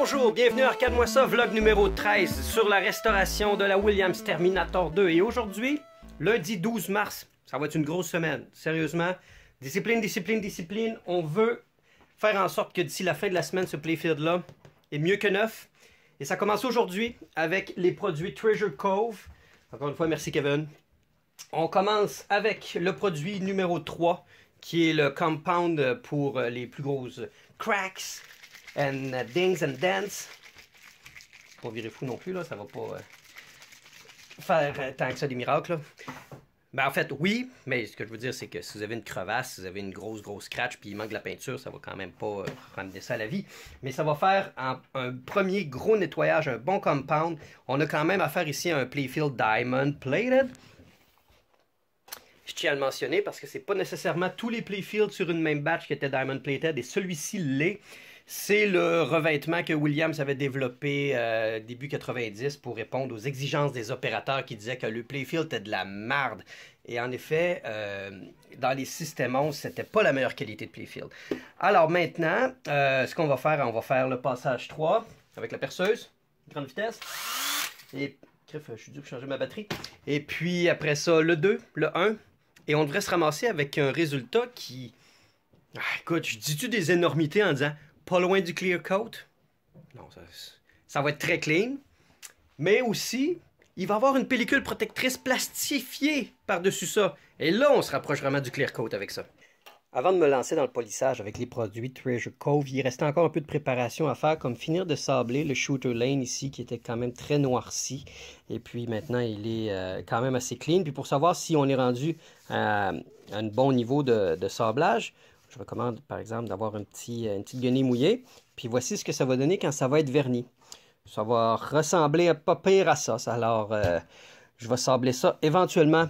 Bonjour, bienvenue à Arcade-moi ça, vlog numéro 13 sur la restauration de la Williams Terminator 2. Et aujourd'hui, lundi 12 mars, ça va être une grosse semaine. Sérieusement, discipline, discipline, discipline. On veut faire en sorte que d'ici la fin de la semaine, ce playfield-là est mieux que neuf. Et ça commence aujourd'hui avec les produits Treasure Cove. Encore une fois, merci Kevin. On commence avec le produit numéro 3, qui est le compound pour les plus grosses cracks and dings and dents. Pas virer fou non plus, là, ça va pas faire tant que ça des miracles. Là. Ben, en fait, oui, mais ce que je veux dire, c'est que si vous avez une crevasse, si vous avez une grosse scratch, puis il manque de la peinture, ça va quand même pas ramener ça à la vie. Mais ça va faire un premier gros nettoyage, un bon compound. On a quand même affaire ici à un playfield diamond plated. Je tiens à le mentionner parce que c'est pas nécessairement tous les playfields sur une même batch qui étaient diamond plated, et celui-ci l'est. C'est le revêtement que Williams avait développé début 90 pour répondre aux exigences des opérateurs qui disaient que le playfield était de la merde. Et en effet, dans les systèmes 11, c'était pas la meilleure qualité de playfield. Alors maintenant, ce qu'on va faire, on va faire le passage 3 avec la perceuse, grande vitesse. Et, bref, je suis dû pour changer ma batterie. Et puis après ça, le 2, le 1. Et on devrait se ramasser avec un résultat qui... Ah, écoute, je dis-tu des énormités en disant... Pas loin du clear coat. Non, ça va être très clean. Mais aussi, il va y avoir une pellicule protectrice plastifiée par-dessus ça. Et là, on se rapproche vraiment du clear coat avec ça. Avant de me lancer dans le polissage avec les produits Treasure Cove, il restait encore un peu de préparation à faire, comme finir de sabler le shooter lane ici, qui était quand même très noirci. Et puis maintenant, il est quand même assez clean. Puis pour savoir si on est rendu à un bon niveau de sablage, je recommande, par exemple, d'avoir une petite guenille mouillée. Puis voici ce que ça va donner quand ça va être verni. Ça va ressembler à pas pire à ça. Alors, je vais sabler ça éventuellement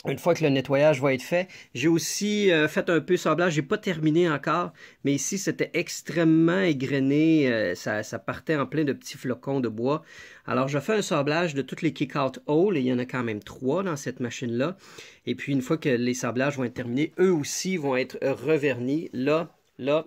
une fois que le nettoyage va être fait. J'ai aussi fait un peu de sablage. J'ai pas terminé encore. Mais ici, c'était extrêmement égrené. Ça partait en plein de petits flocons de bois. Alors, je fais un sablage de toutes les kick-out holes. Et il y en a quand même 3 dans cette machine-là. Et puis, une fois que les sablages vont être terminés, eux aussi vont être revernis. Là, là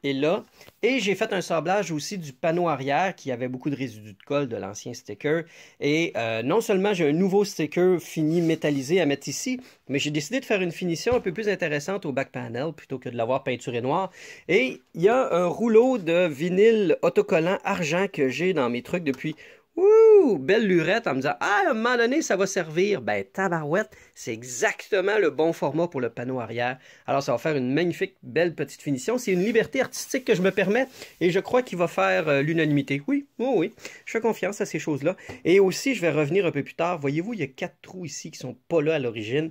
et là. Et j'ai fait un sablage aussi du panneau arrière qui avait beaucoup de résidus de colle de l'ancien sticker. Et non seulement j'ai un nouveau sticker fini métallisé à mettre ici, mais j'ai décidé de faire une finition un peu plus intéressante au back panel plutôt que de l'avoir peinturé noir. Et il y a un rouleau de vinyle autocollant argent que j'ai dans mes trucs depuis... Ouh, belle lurette en me disant « Ah, à un moment donné, ça va servir. » Ben, tabarouette, c'est exactement le bon format pour le panneau arrière. Alors, ça va faire une magnifique, belle petite finition. C'est une liberté artistique que je me permets et je crois qu'il va faire l'unanimité. Oui, oui, je fais confiance à ces choses-là. Et aussi, je vais revenir un peu plus tard. Voyez-vous, il y a 4 trous ici qui sont pas là à l'origine.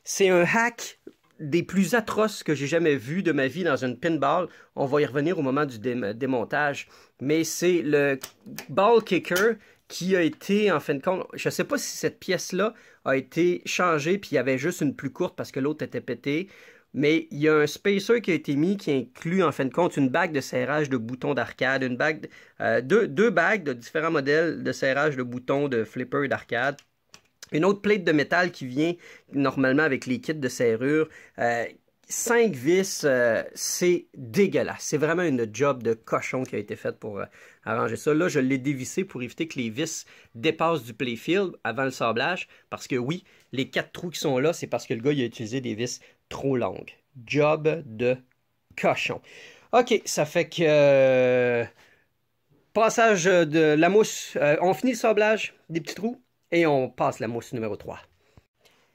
C'est un hack des plus atroces que j'ai jamais vu de ma vie dans une pinball. On va y revenir au moment du démontage. Mais c'est le ball kicker qui a été, en fin de compte, je ne sais pas si cette pièce-là a été changée puis il y avait juste une plus courte parce que l'autre était pétée. Mais il y a un spacer qui a été mis qui inclut, en fin de compte, une bague de serrage de boutons d'arcade, une bague, deux bagues de différents modèles de serrage de boutons de flipper et d'arcade. Une autre plate de métal qui vient normalement avec les kits de serrure. 5 vis, c'est dégueulasse. C'est vraiment une job de cochon qui a été faite pour arranger ça. Là, je l'ai dévissé pour éviter que les vis dépassent du playfield avant le sablage. Parce que oui, les 4 trous qui sont là, c'est parce que le gars il a utilisé des vis trop longues. Job de cochon. OK, ça fait que... passage de la mousse. On finit le sablage des petits trous. Et on passe la mousse numéro 3.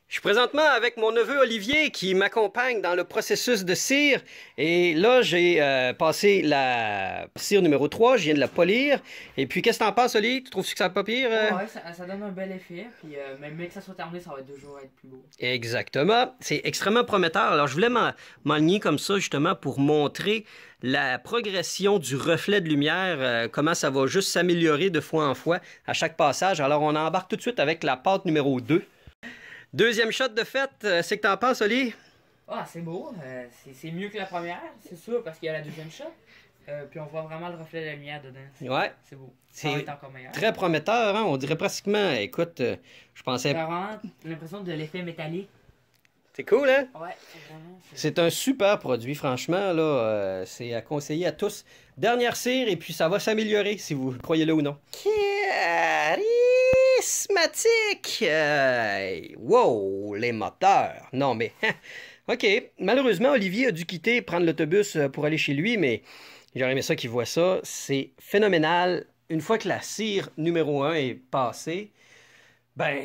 Je suis présentement avec mon neveu Olivier qui m'accompagne dans le processus de cire. Et là, j'ai passé la cire numéro 3, je viens de la polir. Et puis, qu'est-ce que t'en penses, Oli? Tu trouves que ça va pas pire? Ouais, ça donne un bel effet. Puis, même que ça soit terminé, ça va toujours être plus beau. Exactement. C'est extrêmement prometteur. Alors, je voulais m'aligner comme ça, justement, pour montrer la progression du reflet de lumière, comment ça va juste s'améliorer de fois en fois à chaque passage. Alors, on embarque tout de suite avec la pâte numéro 2. Deuxième shot de fête, c'est que t'en penses, Oli? Ah, c'est beau. C'est mieux que la première, c'est sûr, parce qu'il y a la deuxième shot. Puis on voit vraiment le reflet de la lumière dedans. Ouais. C'est beau. Ça va être encore meilleur. Très prometteur, hein? On dirait pratiquement, écoute, je pensais... J'ai vraiment l'impression de l'effet métallique. C'est cool, hein? Ouais, vraiment. C'est un super produit, franchement, là. C'est à conseiller à tous. Dernière cire, et puis ça va s'améliorer, si vous croyez-le ou non. Charismatique! Wow, les moteurs! Non, mais... OK. Malheureusement, Olivier a dû quitter, prendre l'autobus pour aller chez lui, mais j'aurais aimé ça qu'il voit ça. C'est phénoménal. Une fois que la cire numéro 1 est passée, ben,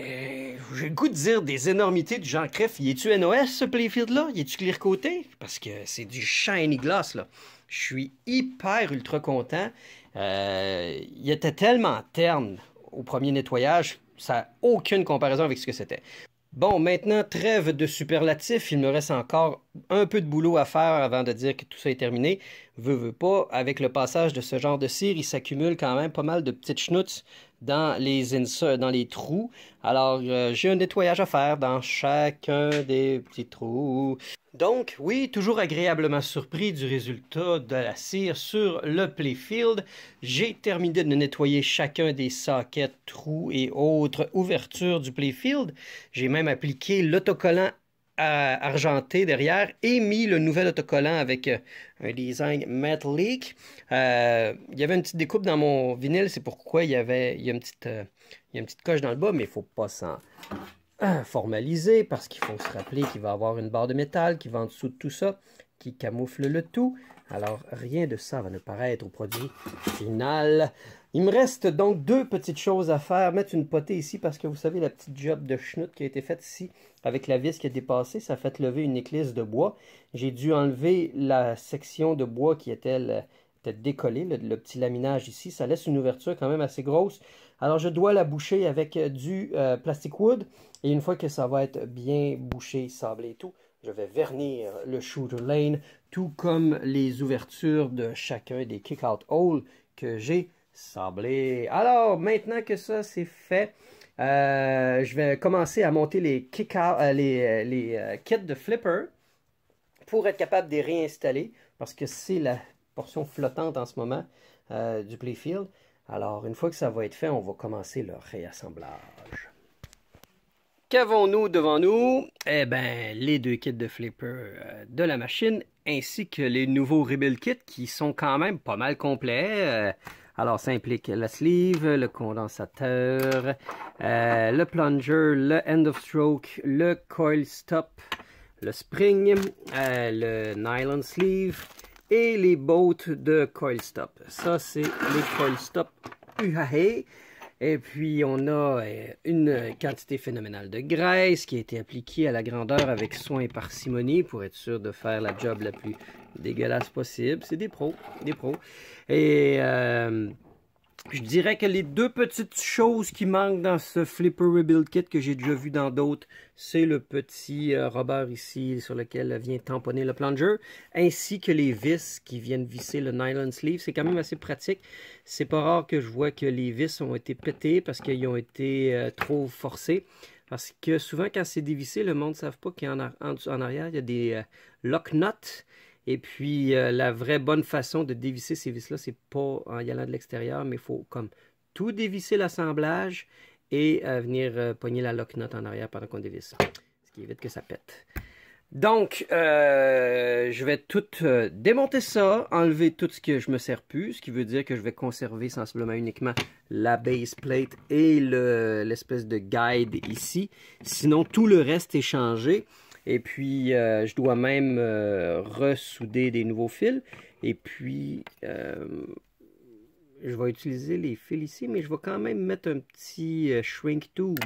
j'ai le goût de dire des énormités du genre cref. Y est-tu NOS, ce Playfield-là? Y est-tu clear côté? Parce que c'est du shiny gloss, là. Je suis hyper ultra content. Il était tellement terne au premier nettoyage, ça n'a aucune comparaison avec ce que c'était. Bon, maintenant, trêve de superlatifs. Il me reste encore un peu de boulot à faire avant de dire que tout ça est terminé. Veux pas, avec le passage de ce genre de cire, il s'accumule quand même pas mal de petites schnutz dans les trous. Alors, j'ai un nettoyage à faire dans chacun des petits trous. Donc, oui, toujours agréablement surpris du résultat de la cire sur le Playfield. J'ai terminé de nettoyer chacun des sockets, trous et autres ouvertures du Playfield. J'ai même appliqué l'autocollant argenté derrière et mis le nouvel autocollant avec un design Metallic. Il y avait une petite découpe dans mon vinyle, c'est pourquoi il y a une petite coche dans le bas, mais il ne faut pas s'en formaliser parce qu'il faut se rappeler qu'il va y avoir une barre de métal qui va en dessous de tout ça, qui camoufle le tout. Alors, rien de ça va ne paraître au produit final. Il me reste donc deux petites choses à faire. Mettre une potée ici parce que vous savez, la petite job de schnout qui a été faite ici avec la vis qui a dépassé, ça a fait lever une éclisse de bois. J'ai dû enlever la section de bois qui était décollée, le petit laminage ici. Ça laisse une ouverture quand même assez grosse. Alors, je dois la boucher avec du plastic wood. Et une fois que ça va être bien bouché, sablé et tout, je vais vernir le shooter lane, tout comme les ouvertures de chacun des kick-out holes que j'ai sablés. Alors, maintenant que ça c'est fait, je vais commencer à monter les kits de flipper pour être capable de les réinstaller, parce que c'est la portion flottante en ce moment du Playfield. Alors, une fois que ça va être fait, on va commencer le réassemblage. Qu'avons-nous devant nous? Eh bien, les deux kits de flipper de la machine, ainsi que les nouveaux Rebuild Kits qui sont quand même pas mal complets. Alors, ça implique la sleeve, le condensateur, le plunger, le end of stroke, le coil stop, le spring, le nylon sleeve et les bolts de coil stop. Ça, c'est les coil stop UAE. Et puis, on a une quantité phénoménale de graisse qui a été appliquée à la grandeur avec soin et parcimonie pour être sûr de faire la job la plus dégueulasse possible. C'est des pros, des pros. Et je dirais que les deux petites choses qui manquent dans ce Flipper Rebuild Kit que j'ai déjà vu dans d'autres, c'est le petit rebord ici sur lequel vient tamponner le plunger, ainsi que les vis qui viennent visser le nylon sleeve. C'est quand même assez pratique. C'est pas rare que je vois que les vis ont été pétées parce qu'ils ont été trop forcés. Parce que souvent, quand c'est dévissé, le monde ne savent pas qu'en arrière, il y a des lock nuts. Et puis, la vraie bonne façon de dévisser ces vis-là, c'est pas en y allant de l'extérieur, mais il faut comme tout dévisser l'assemblage et venir pogner la lock nut en arrière pendant qu'on dévisse. Ce qui évite que ça pète. Donc, je vais tout démonter ça, enlever tout ce que je me sers plus, ce qui veut dire que je vais conserver sensiblement uniquement la base plate et l'espèce de guide ici. Sinon, tout le reste est changé. Et puis, je dois même ressouder des nouveaux fils. Et puis, je vais utiliser les fils ici, mais je vais quand même mettre un petit shrink tube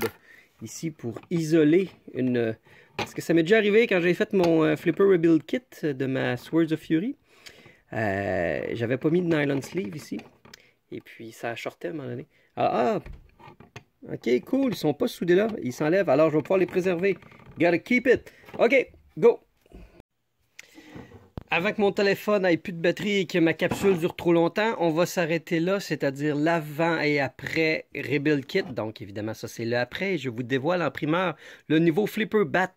ici pour isoler une... Parce que ça m'est déjà arrivé quand j'ai fait mon Flipper Rebuild Kit de ma Swords of Fury. J'avais pas mis de nylon sleeve ici. Et puis, ça a shorté à un moment donné. Ok, cool, ils sont pas soudés là. Ils s'enlèvent, alors je vais pouvoir les préserver. Gotta keep it. OK, go! Avant que mon téléphone n'ait plus de batterie et que ma capsule dure trop longtemps, on va s'arrêter là, c'est-à-dire l'avant et après Rebuild Kit. Donc, évidemment, ça, c'est l'après. Je vous dévoile en primeur le nouveau Flipper Bat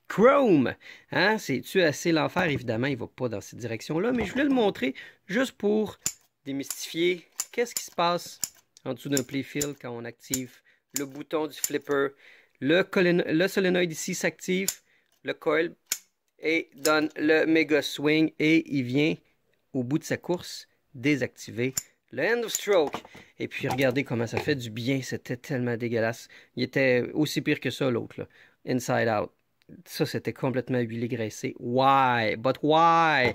Chrome. Hein? C'est-tu assez l'enfer? Évidemment, il ne va pas dans cette direction-là, mais je voulais le montrer juste pour démystifier qu'est-ce qui se passe en dessous d'un Playfield quand on active le bouton du Flipper. Le solénoïde ici s'active. le coil et donne le méga swing et il vient, au bout de sa course, désactiver le end of stroke. Et puis regardez comment ça fait du bien, c'était tellement dégueulasse. Il était aussi pire que ça l'autre, inside out. Ça, c'était complètement huilé graissé. Why? But why?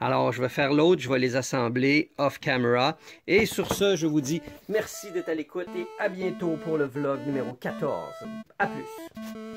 Alors, je vais faire l'autre, je vais les assembler off camera. Et sur ce, je vous dis merci d'être à l'écoute et à bientôt pour le vlog numéro 14. À plus!